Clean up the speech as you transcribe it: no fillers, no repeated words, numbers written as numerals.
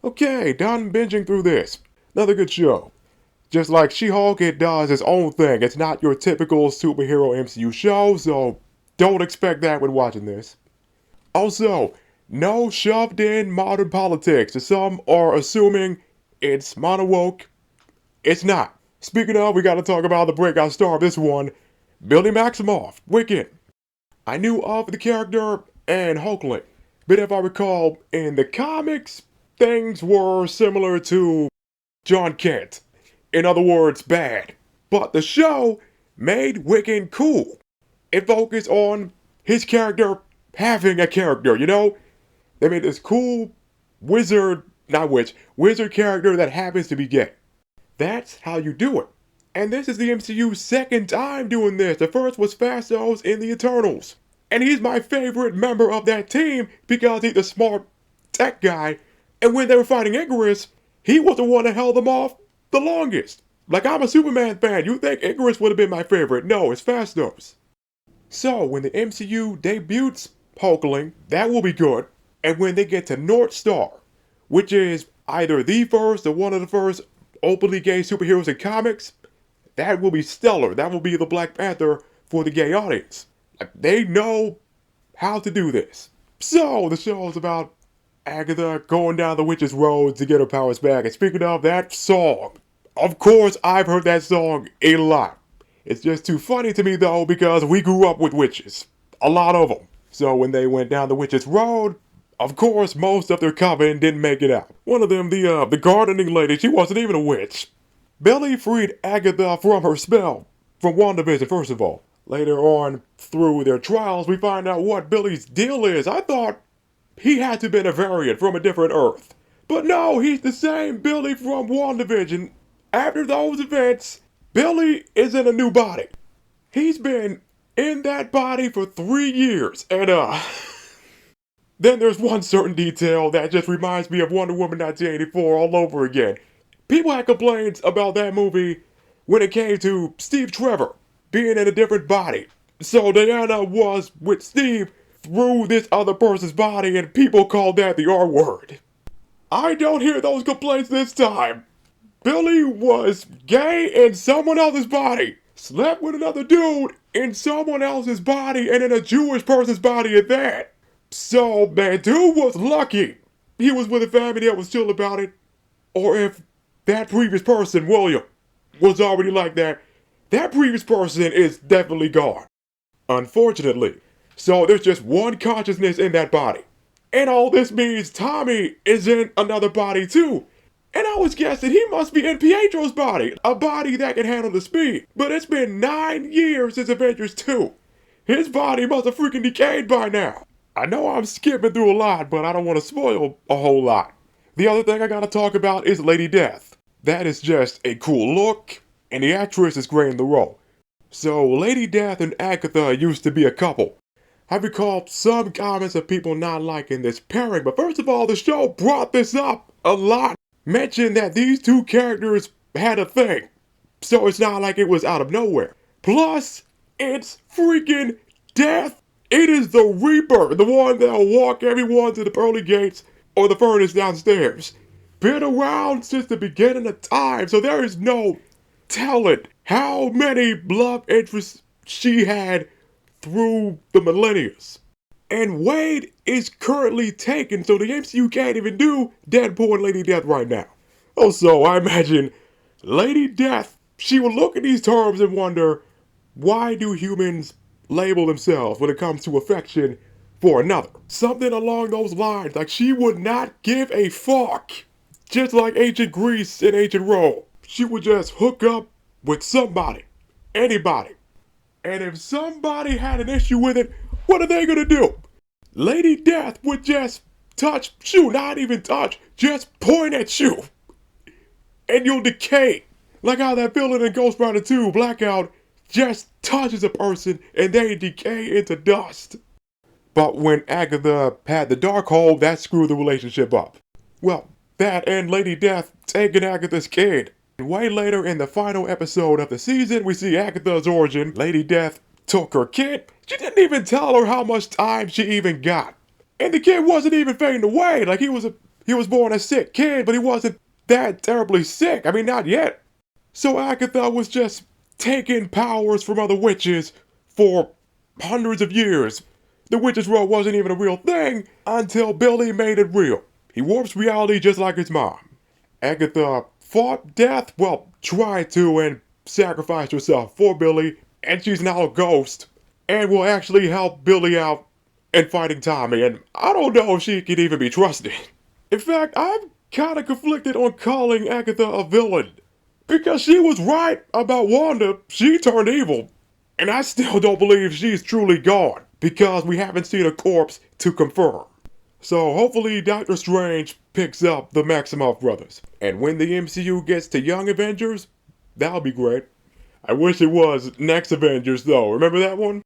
Okay, done binging through this. Another good show. Just like She-Hulk, it does its own thing. It's not your typical superhero MCU show, so don't expect that when watching this. Also, no shoved in modern politics, as some are assuming it's monowoke. It's not. Speaking of, we gotta talk about the breakout star of this one, Billy Maximoff, Wiccan. I knew of the character and Hulkling, but if I recall, in the comics, things were similar to John Kent. In other words, bad. But the show made Wiccan cool. It focused on his character having a character, you know? They made this cool wizard, not witch, wizard character that happens to be gay. That's how you do it. And this is the MCU's second time doing this. The first was Phastos in the Eternals. And he's my favorite member of that team because he's the smart tech guy. And when they were fighting Icarus, he was the one that held them off the longest. Like, I'm a Superman fan. You think Icarus would have been my favorite? No, it's Phastos. So, when the MCU debuts Hulkling, that will be good. And when they get to North Star, which is either the first or one of the first openly gay superheroes in comics, that will be stellar. That will be the Black Panther for the gay audience. They know how to do this. So, the show is about Agatha going down the witch's road to get her powers back. And speaking of that song, of course I've heard that song a lot. It's just too funny to me though because we grew up with witches. A lot of them. So when they went down the witch's road, of course most of their coven didn't make it out. One of them, the gardening lady, she wasn't even a witch. Billy freed Agatha from her spell, from WandaVision first of all. Later on, through their trials, we find out what Billy's deal is. I thought he had to have been a variant from a different Earth. But no, he's the same Billy from WandaVision. After those events, Billy is in a new body. He's been in that body for 3 years. And then there's one certain detail that just reminds me of Wonder Woman 1984 all over again. People had complaints about that movie when it came to Steve Trevor being in a different body. So Diana was with Steve through this other person's body and people called that the R word. I don't hear those complaints this time. Billy was gay in someone else's body, slept with another dude in someone else's body and in a Jewish person's body at that. So that dude was lucky he was with a family that was chill about it. Or if that previous person, William, was already like that, that previous person is definitely gone. Unfortunately. So there's just one consciousness in that body. And all this means Tommy is in another body too. And I was guessing he must be in Pietro's body, a body that can handle the speed. But it's been 9 years since Avengers 2. His body must have freaking decayed by now. I know I'm skipping through a lot, but I don't want to spoil a whole lot. The other thing I gotta talk about is Lady Death. That is just a cool look, and the actress is great in the role. So Lady Death and Agatha used to be a couple. I recall some comments of people not liking this pairing, but first of all, the show brought this up a lot. Mentioned that these two characters had a thing. So it's not like it was out of nowhere. Plus, it's freaking Death. It is the Reaper, the one that'll walk everyone to the pearly gates or the furnace downstairs. Been around since the beginning of time, so there is no telling how many love interests she had through the millennia. And Wade is currently taken, so the MCU can't even do Deadpool and Lady Death right now. Also, I imagine Lady Death, she will look at these terms and wonder, why do humans label themselves when it comes to affection for another? Something along those lines, like she would not give a fuck. Just like ancient Greece and ancient Rome. She would just hook up with somebody, anybody. And if somebody had an issue with it, what are they gonna do? Lady Death would just touch you, not even touch, just point at you. And you'll decay. Like how that villain in Ghost Rider 2, Blackout, just touches a person and they decay into dust. But when Agatha had the Darkhold, that screwed the relationship up. Well, that and Lady Death taking Agatha's kid. Way later in the final episode of the season, we see Agatha's origin. Lady Death took her kid. She didn't even tell her how much time she even got. And the kid wasn't even fading away. Like he was he was born a sick kid, but he wasn't that terribly sick. I mean, not yet. So Agatha was just taking powers from other witches for hundreds of years. The witch's world wasn't even a real thing until Billy made it real. He warps reality just like his mom. Agatha fought death, well, tried to, and sacrificed herself for Billy, and she's now a ghost, and will actually help Billy out in fighting Tommy, and I don't know if she can even be trusted. In fact, I'm kinda conflicted on calling Agatha a villain, because she was right about Wanda. She turned evil, and I still don't believe she's truly gone, because we haven't seen a corpse to confirm. So hopefully Doctor Strange picks up the Maximoff brothers. And when the MCU gets to Young Avengers, that'll be great. I wish it was Next Avengers though, remember that one?